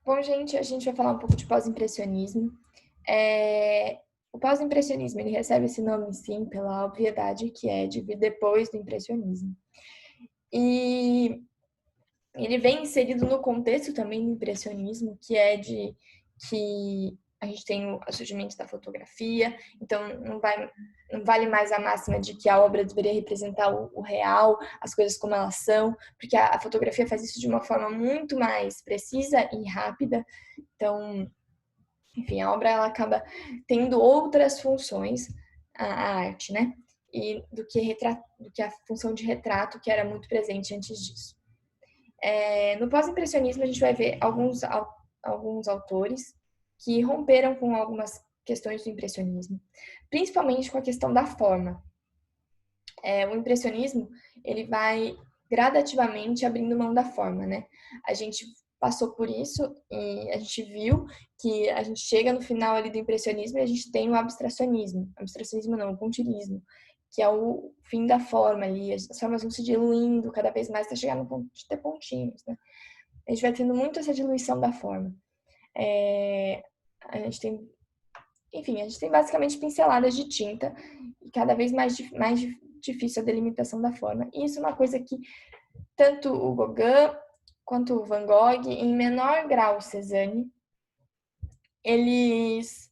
Bom, gente, a gente vai falar um pouco de pós-impressionismo. O pós-impressionismo, ele recebe esse nome, sim, pela obviedade que é de vir depois do impressionismo. E ele vem inserido no contexto também do impressionismo, que é de que a gente tem o surgimento da fotografia, então não vale mais a máxima de que a obra deveria representar o real, as coisas como elas são, porque a fotografia faz isso de uma forma muito mais precisa e rápida. Então, enfim, a obra ela acaba tendo outras funções, a arte, né? E do que a função de retrato que era muito presente antes disso. No pós-impressionismo, a gente vai ver alguns autores que romperam com algumas questões do impressionismo, principalmente com a questão da forma. O impressionismo, ele vai gradativamente abrindo mão da forma, né? A gente passou por isso e a gente viu que a gente chega no final ali do impressionismo e a gente tem o abstracionismo. Abstracionismo não, o pontilhismo, que é o fim da forma ali, as formas vão se diluindo cada vez mais até chegar no ponto de ter pontinhos, né? A gente vai tendo muito essa diluição da forma. A gente tem, enfim, a gente tem basicamente pinceladas de tinta e cada vez mais difícil a delimitação da forma. E isso é uma coisa que tanto o Gauguin quanto o Van Gogh, em menor grau o Cézanne, eles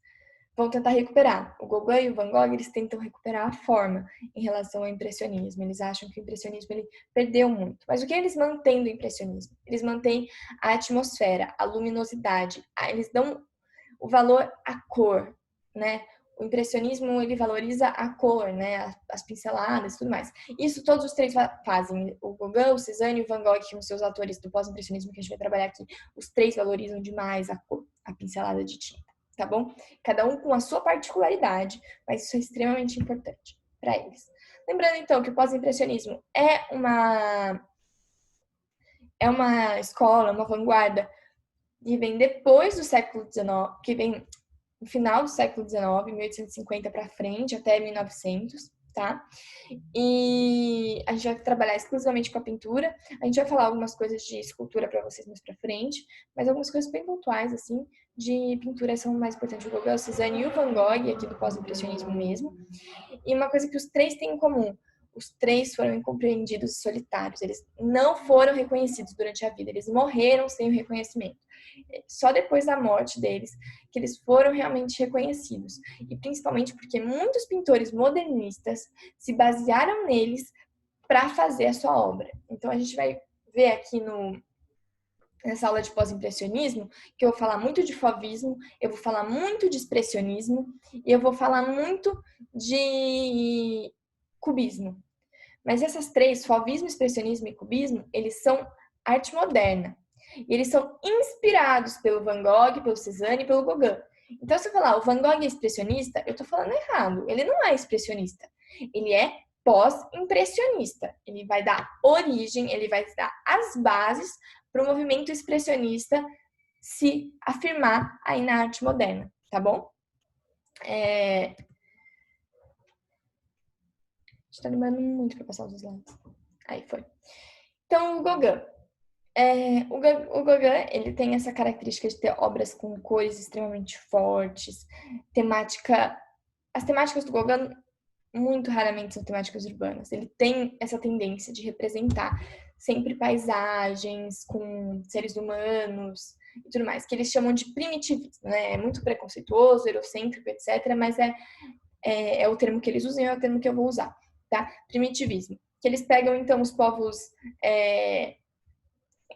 vão tentar recuperar. O Gauguin e o Van Gogh, eles tentam recuperar a forma em relação ao impressionismo. Eles acham que o impressionismo ele perdeu muito. Mas o que eles mantêm do impressionismo? Eles mantêm a atmosfera, a luminosidade. Eles dão o valor à cor, né? O impressionismo, ele valoriza a cor, né? As pinceladas e tudo mais. Isso todos os três fazem. O Gauguin, o Cézanne e o Van Gogh, que são os seus autores do pós-impressionismo que a gente vai trabalhar aqui, os três valorizam demais a cor, a pincelada de tinta, tá bom? Cada um com a sua particularidade, mas isso é extremamente importante para eles. Lembrando, então, que o pós-impressionismo é uma escola, uma vanguarda que vem depois do século XIX, que vem no final do século XIX, 1850 para frente, até 1900, tá? E a gente vai trabalhar exclusivamente com a pintura. A gente vai falar algumas coisas de escultura para vocês mais para frente, mas algumas coisas bem pontuais, assim, de pintura são mais importantes. O Gauguin, o Cézanne e o Van Gogh, aqui do pós-impressionismo mesmo. E uma coisa que os três têm em comum: os três foram incompreendidos e solitários. Eles não foram reconhecidos durante a vida. Eles morreram sem o reconhecimento. Só depois da morte deles que eles foram realmente reconhecidos. E principalmente porque muitos pintores modernistas se basearam neles para fazer a sua obra. Então a gente vai ver aqui nessa aula de pós-impressionismo que eu vou falar muito de fauvismo, eu vou falar muito de expressionismo e eu vou falar muito de cubismo. Mas essas três, fauvismo, expressionismo e cubismo, eles são arte moderna. E eles são inspirados pelo Van Gogh, pelo Cézanne e pelo Gauguin. Então, se eu falar o Van Gogh é expressionista, eu estou falando errado. Ele não é expressionista. Ele é pós-impressionista. Ele vai dar origem, ele vai dar as bases para o movimento expressionista se afirmar aí na arte moderna, tá bom? Está demorando muito para passar os slides. Aí foi. Então, o Gauguin. O Gauguin, ele tem essa característica de ter obras com cores extremamente fortes, as temáticas do Gauguin muito raramente são temáticas urbanas. Ele tem essa tendência de representar sempre paisagens com seres humanos e tudo mais, que eles chamam de primitivismo, né? É muito preconceituoso, eurocêntrico, etc., mas é o termo que eles usam e é o termo que eu vou usar, tá? Primitivismo. Que eles pegam, então, os povos...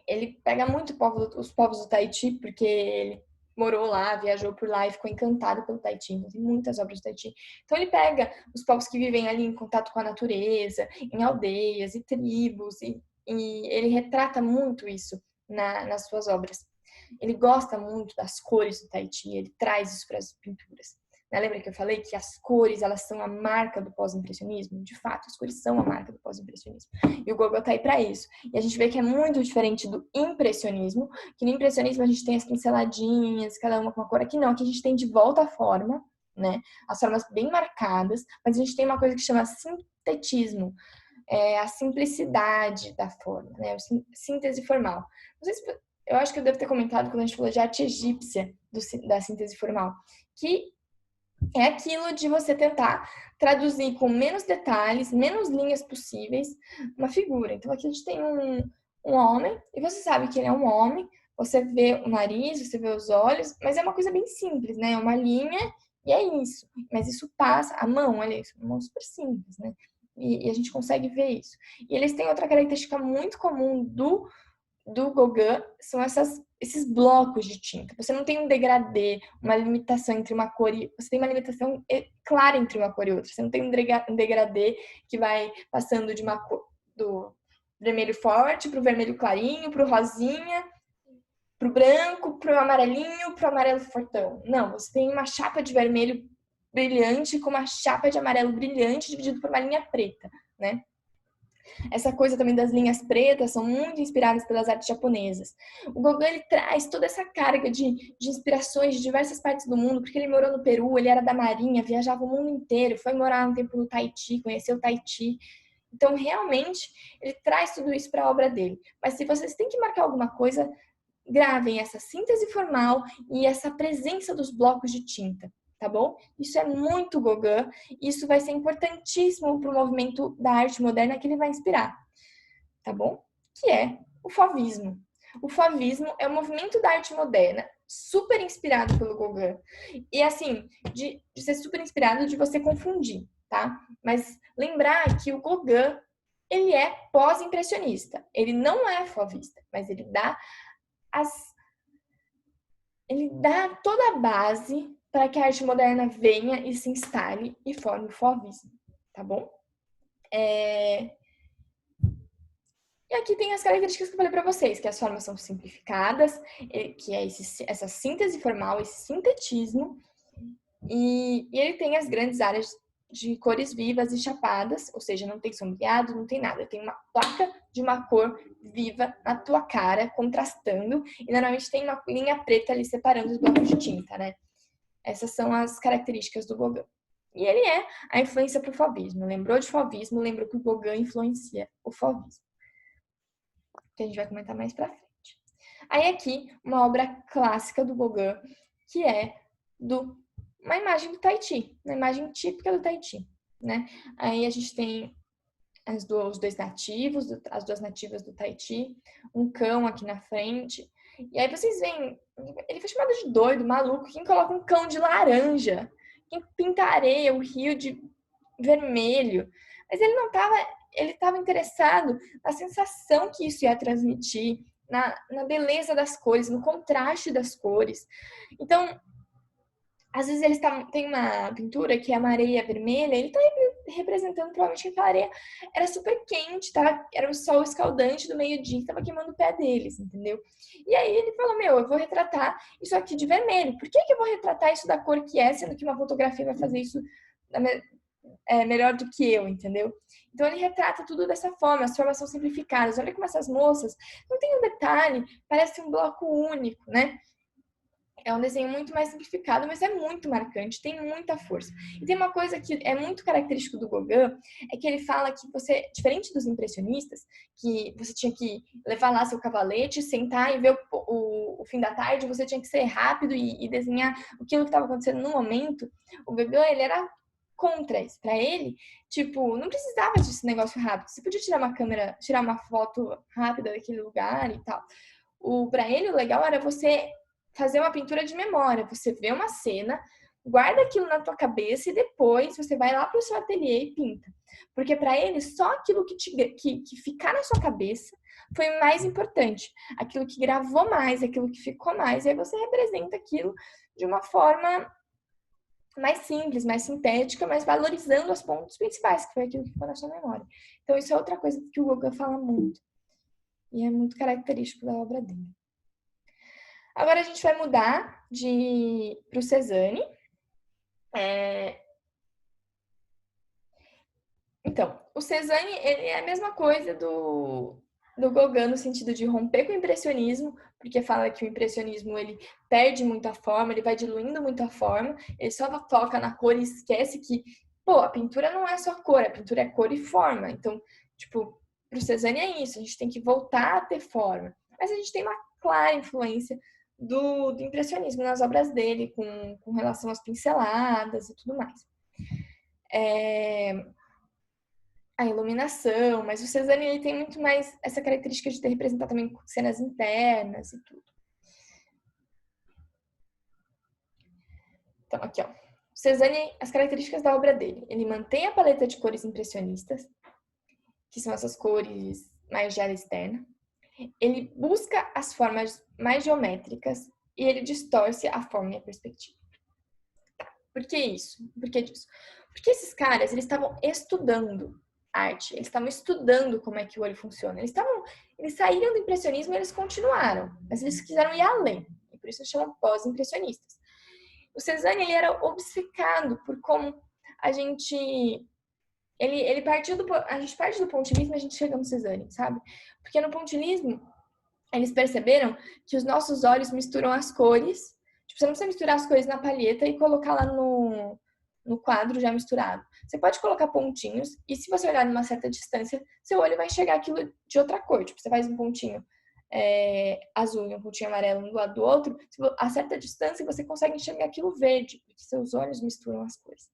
ele pega muito os povos do Tahiti, porque ele morou lá, viajou por lá e ficou encantado pelo Tahiti. Então, tem muitas obras do Tahiti. Então, ele pega os povos que vivem ali em contato com a natureza, em aldeias e tribos, e ele retrata muito isso nas suas obras. Ele gosta muito das cores do Tahiti, ele traz isso para as pinturas. Lembra que eu falei que as cores, elas são a marca do pós-impressionismo? De fato, as cores são a marca do pós-impressionismo. E o Gauguin tá aí para isso. E a gente vê que é muito diferente do impressionismo, que no impressionismo a gente tem as pinceladinhas, cada uma com uma cor. Aqui não, aqui a gente tem de volta a forma, né? As formas bem marcadas, mas a gente tem uma coisa que chama sintetismo, a simplicidade da forma, né? Síntese formal. Não sei se eu acho que eu devo ter comentado quando a gente falou de arte egípcia, da síntese formal, que é aquilo de você tentar traduzir com menos detalhes, menos linhas possíveis, uma figura. Então aqui a gente tem um homem, e você sabe que ele é um homem, você vê o nariz, você vê os olhos, mas é uma coisa bem simples, né? É uma linha e é isso. Mas isso passa, a mão, olha isso, uma mão super simples, né? E a gente consegue ver isso. E eles têm outra característica muito comum do Gauguin, são esses blocos de tinta. Você não tem um degradê, uma limitação entre uma cor e... Você tem uma limitação clara entre uma cor e outra. Você não tem um degradê que vai passando de uma cor, do vermelho forte para o vermelho clarinho, para o rosinha, para o branco, para o amarelinho, para o amarelo fortão. Não, você tem uma chapa de vermelho brilhante com uma chapa de amarelo brilhante dividido por uma linha preta, né? Essa coisa também das linhas pretas são muito inspiradas pelas artes japonesas. O Gauguin, ele traz toda essa carga de inspirações de diversas partes do mundo, porque ele morou no Peru, ele era da marinha, viajava o mundo inteiro, foi morar um tempo no Tahiti, conheceu o Tahiti. Então, realmente, ele traz tudo isso para a obra dele. Mas se vocês têm que marcar alguma coisa, gravem essa síntese formal e essa presença dos blocos de tinta, tá bom? Isso é muito Gauguin, isso vai ser importantíssimo para o movimento da arte moderna que ele vai inspirar, tá bom? Que é o fauvismo. O fauvismo é um movimento da arte moderna super inspirado pelo Gauguin. E assim, de ser super inspirado, de você confundir, tá? Mas lembrar que o Gauguin, ele é pós-impressionista. Ele não é fauvista, mas ele dá toda a base para que a arte moderna venha e se instale e forme o fauvismo, tá bom? E aqui tem as características que eu falei para vocês, que as formas são simplificadas, que é essa síntese formal, esse sintetismo, e ele tem as grandes áreas de cores vivas e chapadas, ou seja, não tem sombreado, não tem nada. Tem uma placa de uma cor viva na tua cara, contrastando, e normalmente tem uma linha preta ali separando os blocos de tinta, né? Essas são as características do Gauguin. E ele é a influência para o fauvismo. Lembrou de fauvismo, lembrou que o Gauguin influencia o fauvismo, que a gente vai comentar mais pra frente. Aí aqui, uma obra clássica do Gauguin, que é uma imagem do Tahiti, uma imagem típica do Tahiti, né? Aí a gente tem os dois nativos, as duas nativas do Tahiti, um cão aqui na frente. E aí vocês veem, ele foi chamado de doido, maluco, quem coloca um cão de laranja, quem pinta a areia, o rio de vermelho. Mas ele não estava, ele estava interessado na sensação que isso ia transmitir, na beleza das cores, no contraste das cores. Então, às vezes eles tem uma pintura que é uma areia vermelha, ele está representando provavelmente que aquela areia era super quente, tá? Era o sol escaldante do meio-dia que estava queimando o pé deles, entendeu? E aí ele falou, eu vou retratar isso aqui de vermelho. Por que eu vou retratar isso da cor que é, sendo que uma fotografia vai fazer isso melhor do que eu, entendeu? Então ele retrata tudo dessa forma, as formas são simplificadas. Olha como essas moças não tem um detalhe, parece um bloco único, né? É um desenho muito mais simplificado, mas é muito marcante, tem muita força. E tem uma coisa que é muito característico do Gauguin, é que ele fala que você, diferente dos impressionistas, que você tinha que levar lá seu cavalete, sentar e ver o fim da tarde, você tinha que ser rápido e desenhar aquilo que estava acontecendo no momento, o Gauguin, ele era contra isso. Para ele, tipo, não precisava desse negócio rápido. Você podia tirar uma foto rápida daquele lugar e tal. Para ele, o legal era você fazer uma pintura de memória. Você vê uma cena, guarda aquilo na tua cabeça e depois você vai lá para o seu ateliê e pinta. Porque para ele, só aquilo que ficar na sua cabeça foi o mais importante. Aquilo que gravou mais, aquilo que ficou mais. E aí você representa aquilo de uma forma mais simples, mais sintética, mas valorizando os pontos principais, que foi aquilo que ficou na sua memória. Então, isso é outra coisa que o Gauguin fala muito. E é muito característico da obra dele. Agora a gente vai mudar para o Cézanne. Então, o Cézanne, ele é a mesma coisa do Gauguin no sentido de romper com o impressionismo, porque fala que o impressionismo ele perde muita forma, ele vai diluindo muito a forma, ele só foca na cor e esquece que, a pintura não é só cor, a pintura é cor e forma. Então, tipo, pro Cézanne é isso, a gente tem que voltar a ter forma. Mas a gente tem uma clara influência do impressionismo nas obras dele, com relação às pinceladas e tudo mais. A iluminação, mas o Cézanne ele tem muito mais essa característica de ter representado também cenas internas e tudo. Então, aqui, ó. Cézanne, as características da obra dele. Ele mantém a paleta de cores impressionistas, que são essas cores mais de área externa. Ele busca as formas mais geométricas e ele distorce a forma e a perspectiva. Por que isso? Por que disso? Porque esses caras, eles estavam estudando arte, eles estavam estudando como é que o olho funciona. Eles saíram do impressionismo e eles continuaram, mas eles quiseram ir além. E por isso eles chamam pós-impressionistas. O Cézanne, ele era obcecado por como a gente... Ele partiu do... A gente parte do pontilismo e a gente chega no Cézanne, sabe? Porque no pontilismo, eles perceberam que os nossos olhos misturam as cores. Tipo, você não precisa misturar as cores na palheta e colocar lá no quadro já misturado. Você pode colocar pontinhos e se você olhar numa certa distância, seu olho vai enxergar aquilo de outra cor. Tipo, você faz um pontinho azul e um pontinho amarelo um do lado do outro, a certa distância você consegue enxergar aquilo verde, porque seus olhos misturam as cores.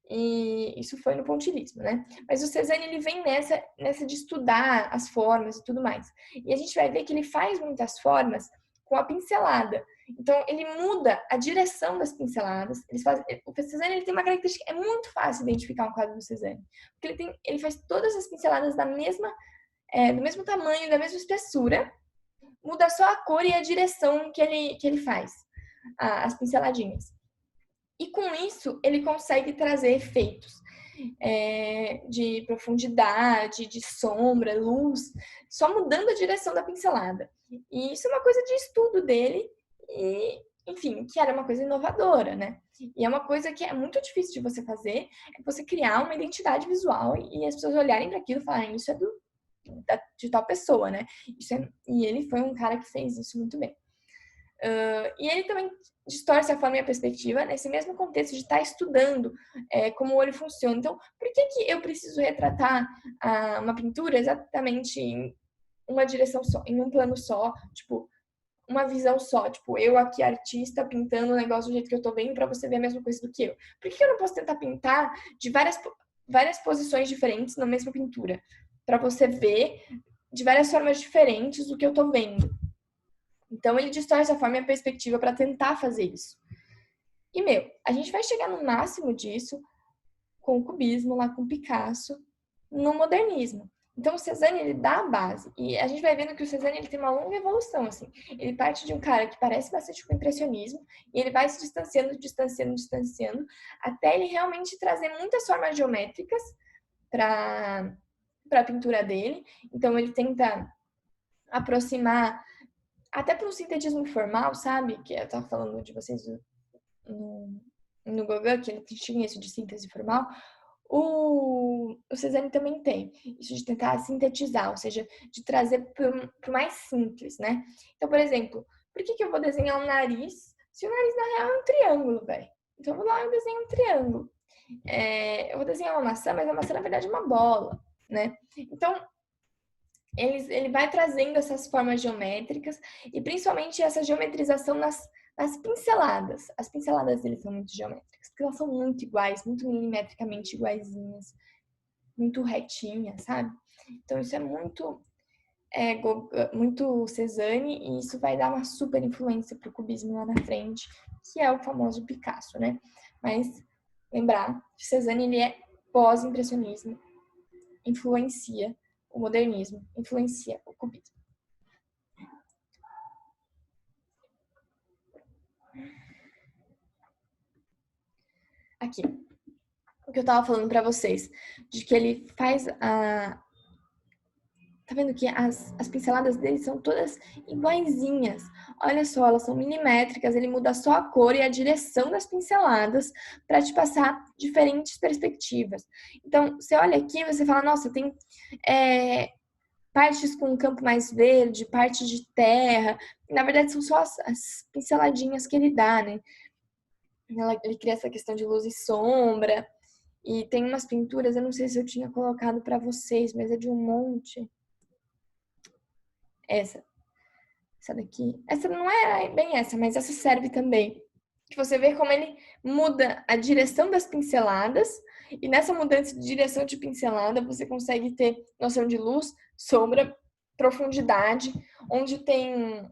E isso foi no pontilismo, né? Mas o Cézanne, ele vem nessa de estudar as formas e tudo mais. E a gente vai ver que ele faz muitas formas com a pincelada. Então, ele muda a direção das pinceladas. O Cézanne, ele tem uma característica, é muito fácil identificar um quadro do Cézanne. Porque ele faz todas as pinceladas do mesmo tamanho, da mesma espessura, muda só a cor e a direção que ele faz, as pinceladinhas. E com isso, ele consegue trazer efeitos de profundidade, de sombra, luz, só mudando a direção da pincelada. E isso é uma coisa de estudo dele e, enfim, que era uma coisa inovadora, né? E é uma coisa que é muito difícil de você fazer, é você criar uma identidade visual e as pessoas olharem para aquilo e falarem, isso é de tal pessoa, né? E ele foi um cara que fez isso muito bem. E ele também distorce a forma e a perspectiva nesse mesmo contexto de estar estudando como o olho funciona. Então, por que eu preciso retratar uma pintura exatamente em uma direção só, em um plano só, tipo, uma visão só, tipo, eu aqui artista pintando o negócio do jeito que eu tô vendo para você ver a mesma coisa do que eu? Por que eu não posso tentar pintar de várias posições diferentes na mesma pintura? Para você ver de várias formas diferentes do que eu tô vendo. Então, ele distorce a forma e a perspectiva para tentar fazer isso. E, a gente vai chegar no máximo disso com o cubismo, lá com Picasso, no modernismo. Então, o Cézanne, ele dá a base. E a gente vai vendo que o Cézanne, ele tem uma longa evolução, assim. Ele parte de um cara que parece bastante com o impressionismo, e ele vai se distanciando, até ele realmente trazer muitas formas geométricas para a pintura dele. Então, ele tenta aproximar até para um sintetismo formal, sabe? Que eu tava falando de vocês no Gauguin, que ele tinha isso de síntese formal. O Cézanne também tem isso de tentar sintetizar, ou seja, de trazer para o mais simples, né? Então, por exemplo, por que eu vou desenhar um nariz se o nariz na real é um triângulo, velho? Então, eu vou lá e desenho um triângulo. Eu vou desenhar uma maçã, mas a maçã, na verdade, é uma bola, né? Então, ele vai trazendo essas formas geométricas e principalmente essa geometrização nas pinceladas. As pinceladas dele são muito geométricas, porque elas são muito iguais, muito milimetricamente iguaizinhas, muito retinhas, sabe? Então isso é muito Cézanne e isso vai dar uma super influência para o cubismo lá na frente, que é o famoso Picasso, né? Mas lembrar que Cézanne, ele é pós-impressionismo, influencia o modernismo, influencia o cubismo. Aqui, o que eu tava falando para vocês, de que ele faz Tá vendo que as pinceladas dele são todas iguaizinhas. Olha só, elas são milimétricas, ele muda só a cor e a direção das pinceladas para te passar diferentes perspectivas. Então, você olha aqui e você fala, nossa, tem partes com um campo mais verde, partes de terra. Na verdade, são só as pinceladinhas que ele dá, né? Ele cria essa questão de luz e sombra. E tem umas pinturas, eu não sei se eu tinha colocado para vocês, mas é de um monte. Essa. essa daqui. Essa não é bem essa, mas essa serve também. Que você vê como ele muda a direção das pinceladas, e nessa mudança de direção de pincelada, você consegue ter noção de luz, sombra, profundidade, onde tem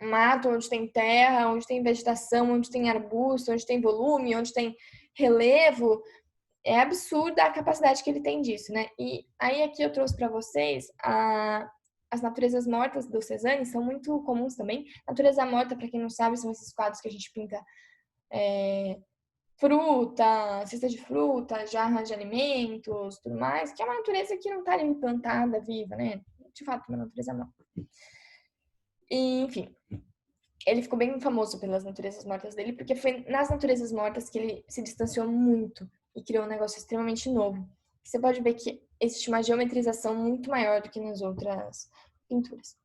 mato, onde tem terra, onde tem vegetação, onde tem arbusto, onde tem volume, onde tem relevo. É absurda a capacidade que ele tem disso, né? E aí aqui eu trouxe para vocês as naturezas mortas do Cézanne, são muito comuns também. Natureza morta, para quem não sabe, são esses quadros que a gente pinta fruta, cesta de fruta, jarra de alimentos, tudo mais, que é uma natureza que não está ali implantada, viva, né? De fato, uma natureza morta. E, enfim, ele ficou bem famoso pelas naturezas mortas dele, porque foi nas naturezas mortas que ele se distanciou muito e criou um negócio extremamente novo. Você pode ver que existe uma geometrização muito maior do que nas outras pinturas.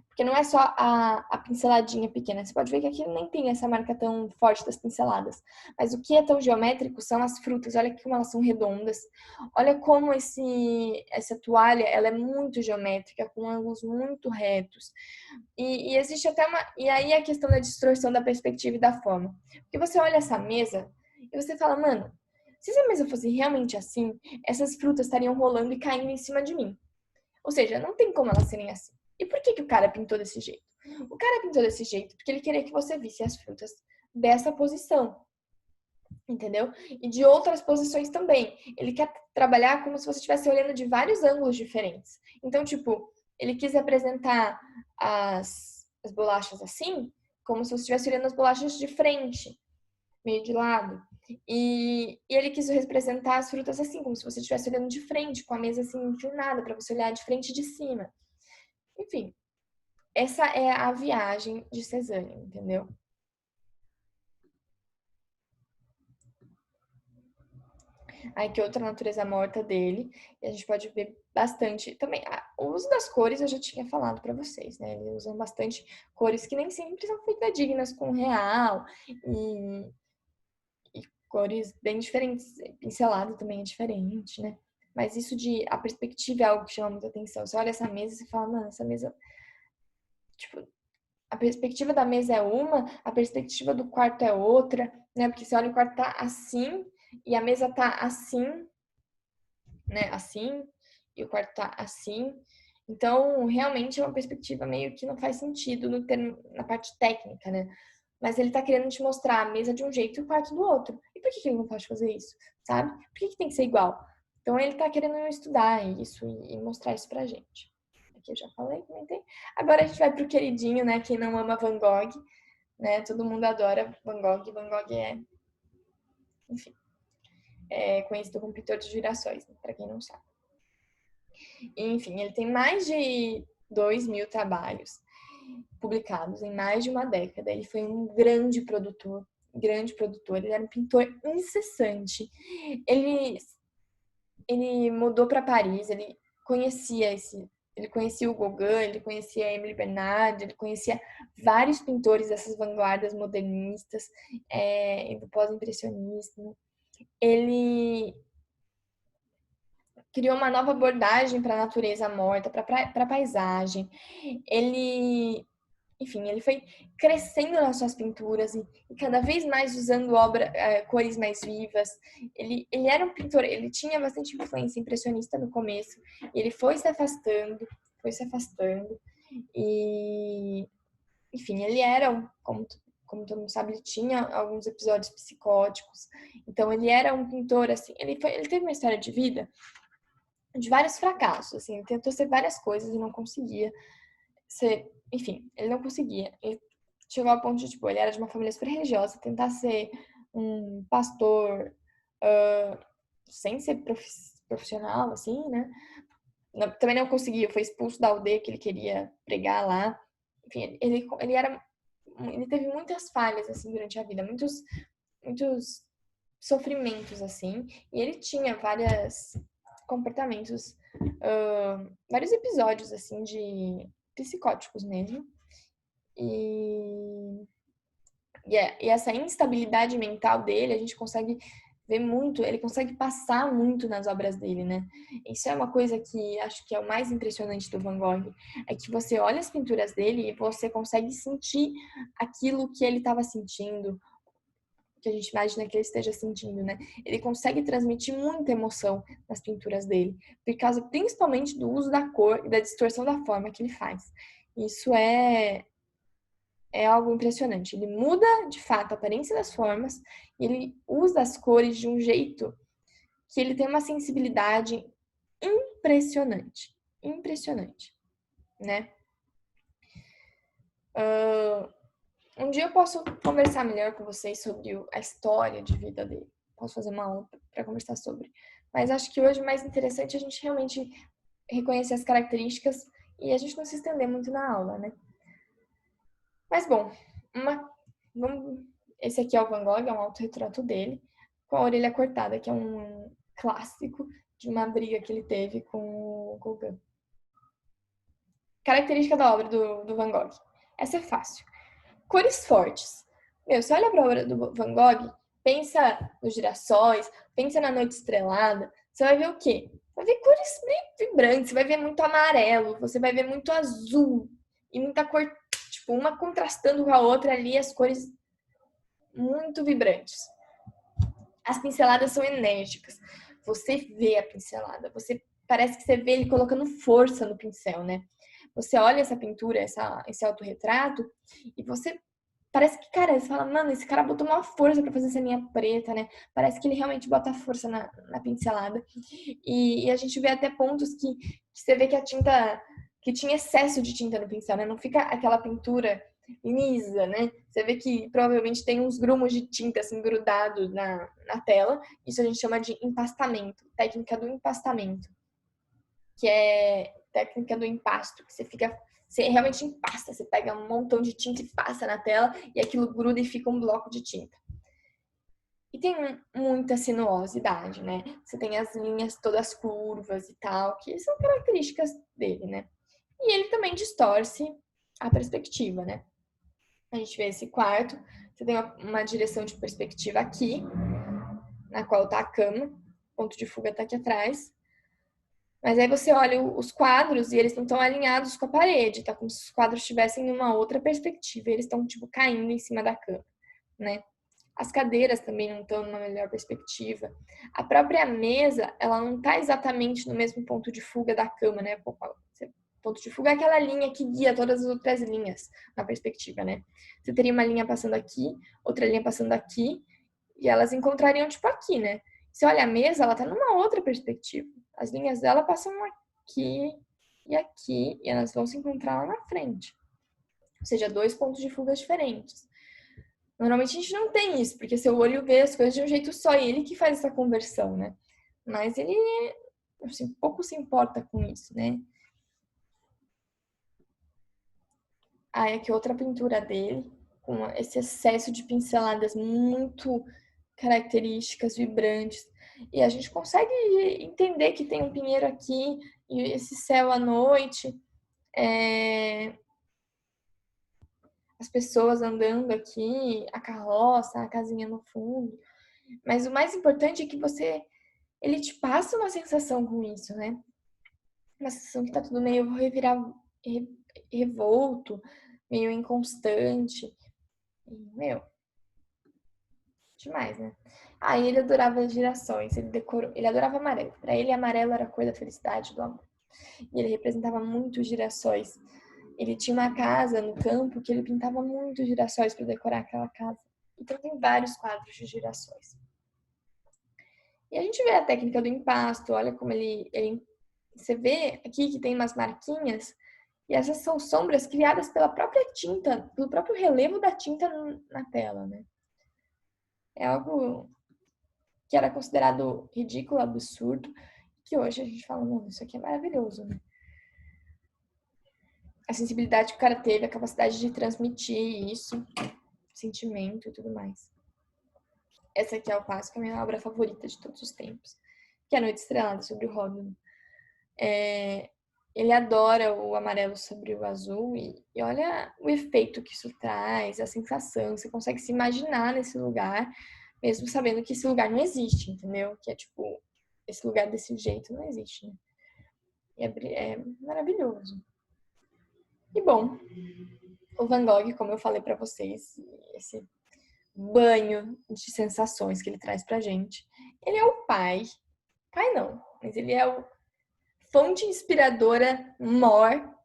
Porque não é só a pinceladinha pequena. Você pode ver que aqui nem tem essa marca tão forte das pinceladas. Mas o que é tão geométrico são as frutas. Olha como elas são redondas. Olha como essa toalha ela é muito geométrica, com ângulos muito retos. E existe até uma. E aí a questão da distorção da perspectiva e da forma. Porque você olha essa mesa e você fala, mano, se essa mesa fosse realmente assim, essas frutas estariam rolando e caindo em cima de mim. Ou seja, não tem como elas serem assim. E por que o cara pintou desse jeito? O cara pintou desse jeito porque ele queria que você visse as frutas dessa posição. Entendeu? E de outras posições também. Ele quer trabalhar como se você estivesse olhando de vários ângulos diferentes. Então, tipo, ele quis apresentar as bolachas assim, como se você estivesse olhando as bolachas de frente, meio de lado. E ele quis representar as frutas assim, como se você estivesse olhando de frente, com a mesa assim inclinada, para você olhar de frente e de cima. Enfim, essa é a viagem de Cézanne, entendeu? Aí que outra natureza morta dele, e a gente pode ver bastante também. O uso das cores eu já tinha falado para vocês, né? Eles usam bastante cores que nem sempre são dignas com o real e cores bem diferentes. Pincelado também é diferente, né? Mas isso de a perspectiva é algo que chama muita atenção. Você olha essa mesa e você fala, mano, essa mesa, tipo, a perspectiva da mesa é uma, a perspectiva do quarto é outra, né? Porque você olha o quarto tá assim e a mesa tá assim, né? Assim, e o quarto tá assim. Então, realmente é uma perspectiva meio que não faz sentido no termo, na parte técnica, né? Mas ele tá querendo te mostrar a mesa de um jeito e o quarto do outro. E por que ele não pode fazer isso? Sabe? Por que tem que ser igual? Então, ele tá querendo estudar isso e mostrar isso pra gente. Aqui eu já falei, comentei. Agora a gente vai pro queridinho, né? Quem não ama Van Gogh, né? Todo mundo adora Van Gogh. Van Gogh enfim, é conhecido como pintor de girassóis, né? Pra quem não sabe. Enfim, ele tem mais de 2.000 trabalhos publicados em mais de uma década. Ele foi um grande produtor, ele era um pintor incessante. Ele, ele mudou para Paris, ele conhecia o Gauguin, ele conhecia a Emily Bernard, ele conhecia vários pintores dessas vanguardas modernistas, do pós-impressionismo. Ele criou uma nova abordagem para a natureza morta, para a paisagem. Ele, enfim, ele foi crescendo nas suas pinturas e cada vez mais usando cores mais vivas. Ele era um pintor, ele tinha bastante influência impressionista no começo, e ele foi se afastando, e, enfim, ele era, como todo mundo sabe, ele tinha alguns episódios psicóticos, então ele era um pintor, assim, ele teve uma história de vida de vários fracassos, assim, ele tentou ser várias coisas e não conseguia ser, enfim, ele não conseguia. Ele chegou ao ponto de, tipo, ele era de uma família super religiosa, tentar ser um pastor sem ser profissional, assim, né? Também não conseguia, foi expulso da aldeia que ele queria pregar lá. Enfim, ele teve muitas falhas, assim, durante a vida, muitos sofrimentos, assim, e ele tinha vários comportamentos, vários episódios, assim, de psicóticos mesmo. E essa instabilidade mental dele, a gente consegue vê muito, ele consegue passar muito nas obras dele, né? Isso é uma coisa que acho que é o mais impressionante do Van Gogh, é que você olha as pinturas dele e você consegue sentir aquilo que ele estava sentindo, que a gente imagina que ele esteja sentindo, né? Ele consegue transmitir muita emoção nas pinturas dele, por causa principalmente do uso da cor e da distorção da forma que ele faz. Isso é algo impressionante. Ele muda, de fato, a aparência das formas e ele usa as cores de um jeito que ele tem uma sensibilidade impressionante. Impressionante, né? Um dia eu posso conversar melhor com vocês sobre a história de vida dele. Posso fazer uma aula para conversar sobre. Mas acho que hoje o mais interessante é a gente realmente reconhecer as características e a gente não se estender muito na aula, né? Mas bom, esse aqui é o Van Gogh, é um autorretrato dele, com a orelha cortada, que é um clássico de uma briga que ele teve com o Gauguin. Característica da obra do Van Gogh. Essa é fácil. Cores fortes. Você olha para a obra do Van Gogh, pensa nos girassóis, pensa na noite estrelada, você vai ver o quê? Vai ver cores bem vibrantes, você vai ver muito amarelo, você vai ver muito azul e muita cor, tipo, uma contrastando com a outra ali, as cores muito vibrantes. As pinceladas são enérgicas. Você vê a pincelada, parece que você vê ele colocando força no pincel, né? Você olha essa pintura, esse autorretrato, e você parece que, cara, você fala, mano, esse cara botou uma força pra fazer essa linha preta, né? Parece que ele realmente bota força na pincelada. E a gente vê até pontos que você vê que a tinta, que tinha excesso de tinta no pincel, né? Não fica aquela pintura lisa, né? Você vê que provavelmente tem uns grumos de tinta assim grudados na tela. Isso a gente chama de empastamento, técnica do empastamento, que é técnica do empasto, que você realmente empasta, você pega um montão de tinta e passa na tela e aquilo gruda e fica um bloco de tinta. E tem muita sinuosidade, né? Você tem as linhas todas curvas e tal, que são características dele, né? E ele também distorce a perspectiva, né? A gente vê esse quarto, você tem uma direção de perspectiva aqui, na qual tá a cama, o ponto de fuga tá aqui atrás. Mas aí você olha os quadros e eles não estão alinhados com a parede, tá como se os quadros estivessem numa outra perspectiva, eles estão tipo caindo em cima da cama, né? As cadeiras também não estão numa melhor perspectiva. A própria mesa, ela não está exatamente no mesmo ponto de fuga da cama, né? Ponto de fuga é aquela linha que guia todas as outras linhas na perspectiva, né? Você teria uma linha passando aqui, outra linha passando aqui, e elas encontrariam tipo aqui, né? Você olha a mesa, ela tá numa outra perspectiva. As linhas dela passam aqui e elas vão se encontrar lá na frente. Ou seja, dois pontos de fuga diferentes. Normalmente a gente não tem isso, porque seu olho vê as coisas de um jeito só, e ele que faz essa conversão, né? Mas ele, assim, pouco se importa com isso, né? Aí aqui outra pintura dele, com esse excesso de pinceladas muito características, vibrantes. E a gente consegue entender que tem um pinheiro aqui, e esse céu à noite, as pessoas andando aqui, a carroça, a casinha no fundo. Mas o mais importante é que ele te passa uma sensação com isso, né? Uma sensação que tá tudo meio revolto, meio inconstante. E, demais, né? Aí ele adorava girassóis, ele adorava amarelo. Para ele, amarelo era a cor da felicidade, do amor. E ele representava muito girassóis. Ele tinha uma casa no campo que ele pintava muito girassóis para decorar aquela casa. Então tem vários quadros de girassóis. E a gente vê a técnica do impasto, olha como você vê aqui que tem umas marquinhas, e essas são sombras criadas pela própria tinta, pelo próprio relevo da tinta na tela, né? É algo que era considerado ridículo, absurdo, que hoje a gente fala, mano, isso aqui é maravilhoso, né? A sensibilidade que o cara teve, a capacidade de transmitir isso, sentimento e tudo mais. Essa aqui é o clássico, a minha obra favorita de todos os tempos, que é A Noite Estrelada, sobre o Robin. Ele adora o amarelo sobre o azul e olha o efeito que isso traz, a sensação, você consegue se imaginar nesse lugar, mesmo sabendo que esse lugar não existe, entendeu? Que é tipo, esse lugar desse jeito não existe, né? E é maravilhoso. E bom, o Van Gogh, como eu falei pra vocês, esse banho de sensações que ele traz pra gente, ele é o pai não, mas ele é o fonte inspiradora maior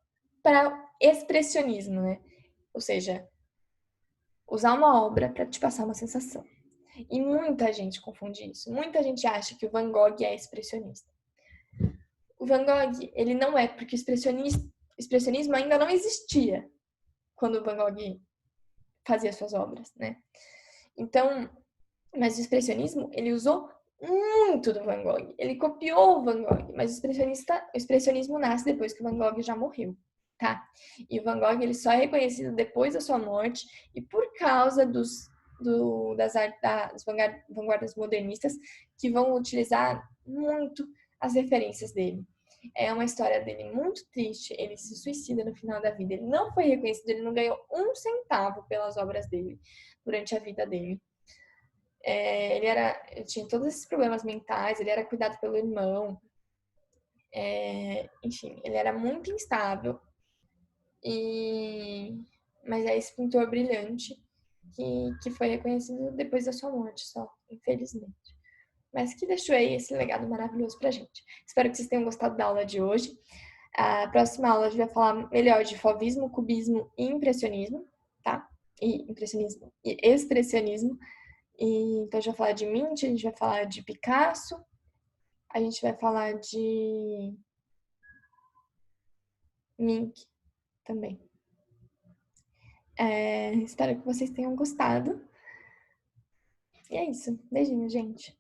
para expressionismo, né? Ou seja, usar uma obra para te passar uma sensação. E muita gente confunde isso. Muita gente acha que o Van Gogh é expressionista. O Van Gogh, ele não é, porque o expressionismo ainda não existia quando o Van Gogh fazia suas obras, né? Então, mas o expressionismo, ele usou muito do Van Gogh. Ele copiou o Van Gogh, mas o expressionismo nasce depois que o Van Gogh já morreu, tá? E o Van Gogh, ele só é reconhecido depois da sua morte e por causa das vanguardas modernistas que vão utilizar muito as referências dele. É uma história dele muito triste. Ele se suicida no final da vida. Ele não foi reconhecido, ele não ganhou um centavo pelas obras dele durante a vida dele. Ele tinha todos esses problemas mentais, ele era cuidado pelo irmão, enfim, ele era muito instável. Mas é esse pintor brilhante que foi reconhecido depois da sua morte, só, infelizmente. Mas que deixou aí esse legado maravilhoso pra gente. Espero que vocês tenham gostado da aula de hoje. A próxima aula a gente vai falar melhor de fauvismo, cubismo e impressionismo, tá? E impressionismo e expressionismo. Então a gente vai falar de Mint, a gente vai falar de Picasso, a gente vai falar de Mink também. Espero que vocês tenham gostado. E é isso. Beijinho, gente.